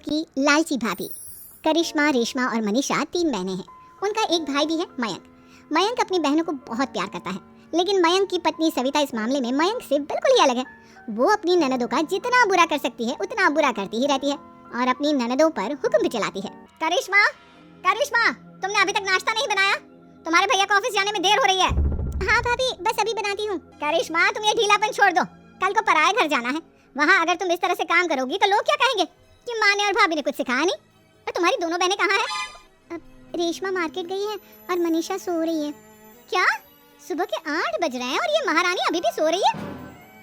की लालची भाभी। करिश्मा, रेशमा और मनीषा 3 बहनें हैं। उनका एक भाई भी है, मयंक। मयंक अपनी बहनों को बहुत प्यार करता है, लेकिन मयंक की पत्नी सविता इस मामले में मयंक से बिल्कुल ही अलग है। वो अपनी ननदों का जितना बुरा कर सकती है उतना बुरा करती ही रहती है और अपनी ननदों पर हुक्म भी चलाती है। करिश्मा, करिश्मा, तुमने अभी तक नाश्ता नहीं बनाया? तुम्हारे भैया को ऑफिस जाने में देर हो रही है। हाँ भाभी, बस अभी बनाती हूँ। करिश्मा, तुम ये ढीलापन छोड़ दो, कल को पराये घर जाना है। वहाँ अगर तुम इस तरह से काम करोगी तो लोग क्या कहेंगे कि माँ ने और भाभी ने कुछ सिखाया नहीं। और तुम्हारी दोनों बहनें कहाँ हैं? रेशमा मार्केट गई है और मनीषा सो रही है। क्या? सुबह के 8 बज रहे हैं और ये महारानी अभी भी सो रही है?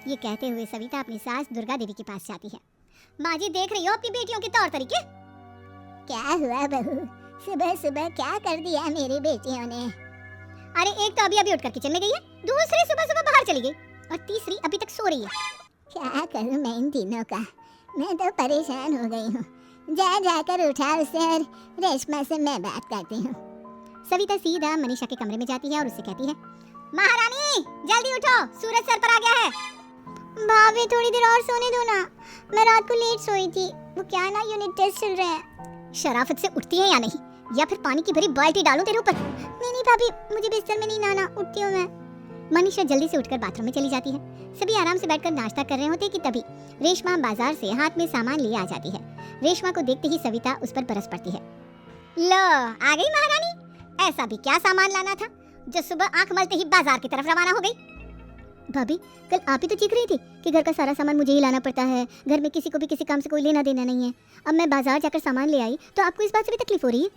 ये कहते हुए सविता अपनी सास दुर्गा देवी के पास जाती है। माँ जी, देख रही हो अपनी बेटियों के तौर तरीके? क्या हुआ बहू, सुबह सुबह क्या कर दिया मेरी बेटियों ने? अरे एक तो अभी उठकर किचन में गई है, दूसरी सुबह सुबह बाहर चली गई और तीसरी अभी तक सो रही है। क्या करूं मैं इन तीनों का, मैं तो परेशान हो गई हूँ। जा जाकर उठा उसे और रेशमा से मैं बात करती हूँ। सविता सीधा मनीषा के कमरे में जाती है और उससे कहती है, महारानी जल्दी उठो, सूरज सर पर आ गया है। भाभी थोड़ी देर और सोने दो ना, मैं रात को लेट सोई थी। वो क्या ना, यूनिट टेस्ट चल रहे हैं। शराफत से उठती है या नहीं, या फिर पानी की भरी बाल्टी डालूं तेरे ऊपर? नहीं भाभी, मुझे बिस्तर में नहीं नहाना, उठती हूँ मैं। मनीषा जल्दी से उठकर बाथरूम में चली जाती है। सभी आराम से बैठकर नाश्ता कर रहे होते कि तभी रेशमा बाजार से हाथ में सामान लिए आ जाती है। रेशमा को देखते ही सविता उस पर बरस पड़ती है। लो, आ गई महारानी। ऐसा भी क्या सामान लाना था जो सुबह आंख मलते ही बाजार की तरफ रवाना हो गई? भाभी, कल आप ही तो चीख रही थी कि घर का सारा सामान मुझे ही लाना पड़ता है, घर में किसी को भी किसी काम से कोई लेना देना नहीं है। अब मैं बाजार जाकर सामान ले आई तो आपको इस बात से भी तकलीफ हो रही है?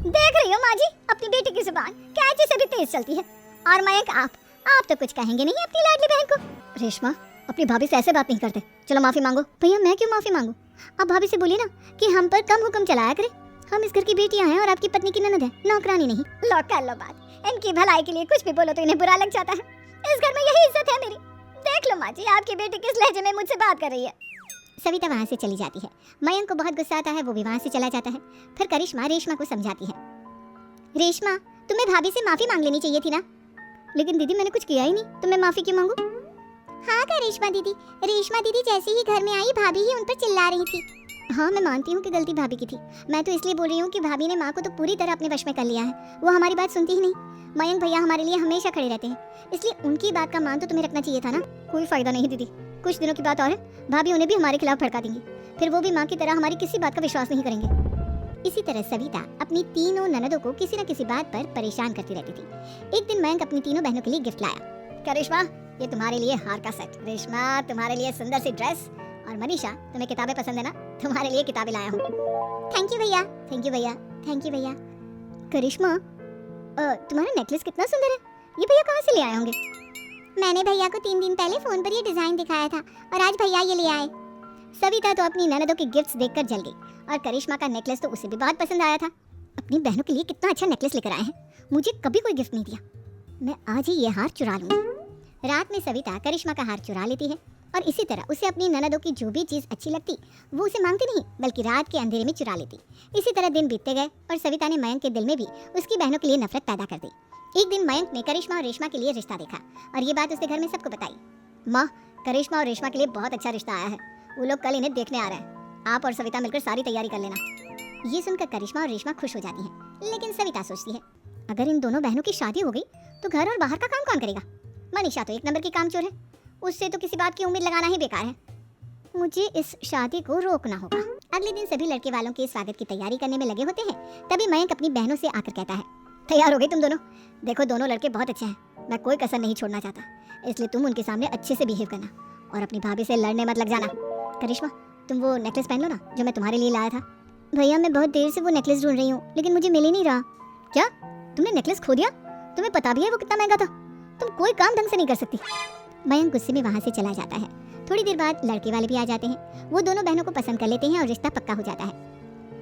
देख रही हो माँ जी, अपनी बेटी की जुबान कैंची से भी तेज चलती है। और मयंक, आप तो कुछ कहेंगे नहीं अपनी लाडली बहन को। रेशमा, अपनी भाभी से ऐसे बात नहीं करते, चलो माफी मांगो। भैया, मैं क्यों माफी मांगू? आप भाभी से बोलिए ना कि हम पर कम हुक्म चलाया करें। हम इस घर की बेटियां हैं और आपकी पत्नी की ननद है, नौकरानी नहीं। लो कर लो बात, इनकी भलाई के लिए कुछ भी बोलो तो इन्हें बुरा लग जाता है। इस घर में यही इज्जत है मेरी। देख लो माँ जी, आपकी बेटी किस लहजे में मुझसे बात कर रही है। सविता वहाँ से चली जाती है। मयंक को बहुत गुस्सा आता है, वो भी वहाँ से चला जाता है। फिर करिश्मा रेशमा को समझाती है, रेशमा, तुम्हें भाभी से माफी मांग लेनी चाहिए थी ना। लेकिन दीदी, मैंने कुछ किया ही नहीं, तो मैं माफी क्यों मांगू? हाँ करिश्मा दीदी, रेशमा दीदी जैसे ही घर में आई भाभी ही उन पर चिल्ला रही थी। हाँ, मैं मानती हूँ कि गलती भाभी की थी। मैं तो इसलिए बोल रही हूँ कि भाभी ने माँ को तो पूरी तरह अपने वश में कर लिया है। वो हमारी बात सुनती ही नहीं। मयंक भैया हमारे लिए हमेशा खड़े रहते हैं, इसलिए उनकी बात का मान तो तुम्हें रखना चाहिए था ना। कोई फायदा नहीं दीदी, कुछ दिनों की बात और है, भाभी उन्हें भी हमारे खिलाफ भड़का देंगी। फिर वो भी माँ की तरह हमारी किसी बात का विश्वास नहीं करेंगे। इसी तरह सविता अपनी तीनों ननदों को किसी न किसी बात पर परेशान करती रहती थी। एक दिन मयंक अपनी तीनों बहनों के लिए गिफ्ट लाया। क्या रेशमा, ये तुम्हारे लिए हार का सेट। रेशमा, तुम्हारे लिए सुंदर सी ड्रेस। और मनीषा, तुम्हें किताबें पसंद है ना, तुम्हारे लिए किताबें लाया हूँ। थैंक यू भैया, थैंक यू भैया, थैंक यू भैया। करिश्मा, तुम्हारा नेकलेस कितना सुंदर है, ये भैया कहाँ से ले आए होंगे? मैंने भैया को 3 दिन पहले फोन पर ये डिजाइन दिखाया था और आज भैया ये ले आए। सविता तो अपनी ननदों के गिफ्ट्स देखकर जल गई और करिश्मा का नेकलेस तो उसे भी बहुत पसंद आया था। अपनी बहनों के लिए कितना अच्छा नेकलेस लेकर आए हैं, मुझे कभी कोई गिफ्ट नहीं दिया। मैं आज ही ये हार चुरा लूंगी। रात में सविता करिश्मा का हार चुरा लेती है और इसी तरह उसे अपनी ननदों की जो भी चीज़ अच्छी लगती वो उसे मांगती नहीं, बल्कि रात के अंधेरे में चुरा लेती। इसी तरह दिन बीतते गए और सविता ने मयंक के दिल में भी उसकी बहनों के लिए नफरत पैदा कर दी। एक दिन मयंक ने करिश्मा और रेशमा के लिए रिश्ता देखा और ये बात उसने घर में सबको बताई। माँ, करिश्मा और रेशमा के लिए बहुत अच्छा रिश्ता आया है, वो लोग कल इन्हें देखने आ रहे हैं। आप और सविता मिलकर सारी तैयारी कर लेना। ये सुनकर करिश्मा और रेशमा खुश हो जाती हैं, लेकिन सविता सोचती है, अगर इन दोनों बहनों की शादी हो गई तो घर और बाहर का काम कौन करेगा? मनीषा तो 1 नंबर की कामचोर है, उससे तो किसी बात की उम्मीद लगाना ही बेकार है। मुझे इस शादी को रोकना होगा। अगले दिन सभी लड़के वालों के स्वागत की तैयारी करने में लगे होते हैं। तभी मयंक अपनी बहनों से आकर कहता है, तैयार हो गई तुम दोनों? देखो, दोनों लड़के बहुत अच्छे हैं, मैं कोई कसर नहीं छोड़ना चाहता, इसलिए तुम उनके सामने अच्छे से बिहेव करना और अपनी भाभी से लड़ने मत लग जाना। करिश्मा, तुम वो नेकलेस पहन लो ना जो मैं तुम्हारे लिए लाया था। भैया, मैं बहुत देर से वो नेकलेस ढूंढ रही हूँ, लेकिन मुझे मिल ही नहीं रहा। क्या, तुमने नेकलेस खो दिया? तुम्हें पता भी है वो कितना महंगा था, तुम कोई काम ढंग से नहीं कर सकती। मयंक गुस्से में वहाँ से चला जाता है। थोड़ी देर बाद लड़के वाले भी आ जाते हैं। वो दोनों बहनों को पसंद कर लेते हैं और रिश्ता पक्का हो जाता है।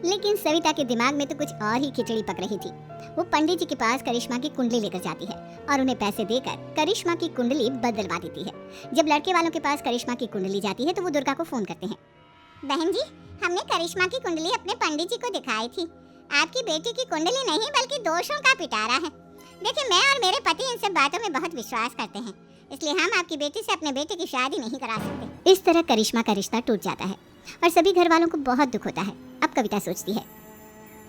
लेकिन सविता के दिमाग में तो कुछ और ही खिचड़ी पक रही थी। वो पंडित जी के पास करिश्मा की कुंडली लेकर जाती है और उन्हें पैसे देकर करिश्मा की कुंडली बदलवा देती है। जब लड़के वालों के पास करिश्मा की कुंडली जाती है तो वो दुर्गा को फोन करते हैं। बहन जी, हमने करिश्मा की कुंडली अपने पंडित जी को दिखाई थी। आपकी बेटी की कुंडली नहीं बल्कि दोषों का पिटारा है। देखिए, मैं और मेरे पति इन सब बातों में बहुत विश्वास करते हैं, इसलिए हम आपकी बेटी से अपने बेटे की शादी नहीं करा सकते। इस तरह करिश्मा का रिश्ता टूट जाता है और सभी घर वालों को बहुत दुख होता है। अब कविता सोचती है,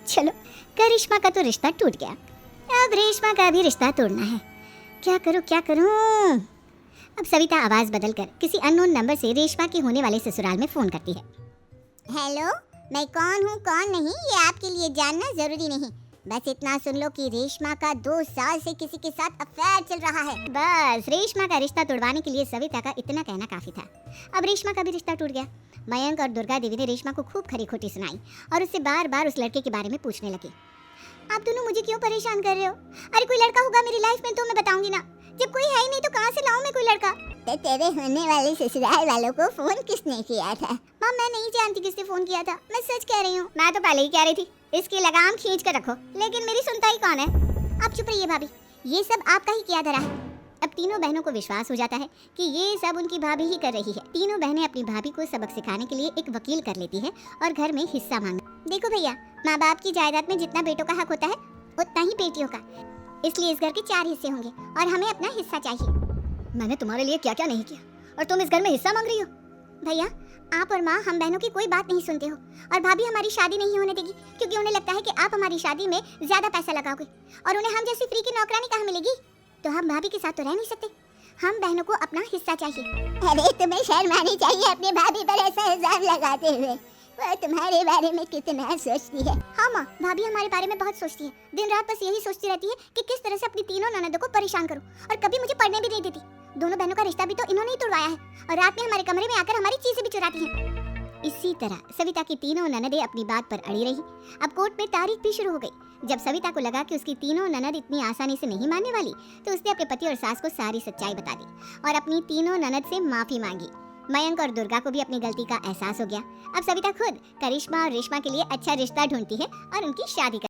चलो करिश्मा का तो रिश्ता टूट गया, अब रेशमा का भी रिश्ता तोड़ना है। क्या करूं क्या करूं। अब सविता आवाज बदलकर किसी अननोन नंबर से रेशमा के होने वाले ससुराल में फोन करती है। हेलो, मैं कौन हूँ कौन नहीं ये आपके लिए जानना जरूरी नहीं, बस इतना सुन लो कि रेशमा का 2 साल से किसी के साथ अफेयर चल रहा है। बस रेशमा का रिश्ता तोड़वाने के लिए सविता का इतना कहना काफी था। अब रेशमा का भी रिश्ता टूट गया। मयंक और दुर्गा देवी ने रेशमा को खूब खरी खोटी सुनाई और उससे बार बार उस लड़के के बारे में पूछने लगे। आप दोनों मुझे क्यों परेशान कर रहे हो? अरे कोई लड़का होगा मेरी लाइफ में तो मैं बताऊंगी ना, जब कोई है ही नहीं तो कहाँ से लाऊं मैं कोई लड़का? तो तेरे होने वाले ससुराल वालों को फोन किसने किया था? माँ मैं नहीं जानती किसने फोन किया था, मैं सच कह रही हूँ। मैं तो पहले ही कह रही थी इसकी लगाम खींच कर रखो, लेकिन मेरी सुनता ही कौन है। आप चुप रहिए भाभी, ये सब आपका ही किया धरा है। अब तीनों बहनों को विश्वास हो जाता है कि ये सब उनकी भाभी ही कर रही है। तीनों बहनें अपनी भाभी को सबक सिखाने के लिए एक वकील कर लेती है और घर में हिस्सा मांग। देखो भैया, माँ बाप की जायदाद में जितना बेटों का हक होता है उतना ही बेटियों का, इसलिए इस घर के 4 हिस्से होंगे और हमें अपना हिस्सा चाहिए। मैंने तुम्हारे लिए क्या क्या नहीं किया और तुम इस घर में हिस्सा मांग रही हो? भैया आप और माँ हम बहनों की कोई बात नहीं सुनते हो और भाभी हमारी शादी नहीं होने देगी क्योंकि उन्हें लगता है कि आप हमारी शादी में ज्यादा पैसा लगाओगे और उन्हें हम जैसी फ्री की नौकरानी कहाँ मिलेगी। तो हम भाभी के साथ तो रह नहीं सकते, हम बहनों को अपना हिस्सा चाहिए। अरे तुम्हें शर्म आनी चाहिए अपनी भाभी पर ऐसा इल्जाम लगाते हुए, वो तुम्हारे बारे में कितना सोचती है। हाँ माँ, भाभी हमारे बारे में बहुत सोचती है, दिन रात बस यही सोचती रहती है कि किस तरह से अपनी तीनों ननदों को परेशान करूं और कभी मुझे पढ़ने भी नहीं देती। दोनों बहनों का रिश्ता भी तो इन्होंने ही तोड़वाया है और रात में हमारे कमरे में आकर हमारी चीजें भी चुराती हैं। इसी तरह सविता की तीनों ननदें अपनी बात पर अड़ी रही। अब कोर्ट में तारीख भी शुरू हो गई। जब सविता को लगा कि उसकी तीनों ननद इतनी आसानी से नहीं मानने वाली, तो उसने अपने पति और सास को सारी सच्चाई बता दी और अपनी तीनों ननद से माफी मांगी। मयंक और दुर्गा को भी अपनी गलती का एहसास हो गया। अब सविता खुद करिश्मा और रेशमा के लिए अच्छा रिश्ता ढूंढती है और उनकी शादी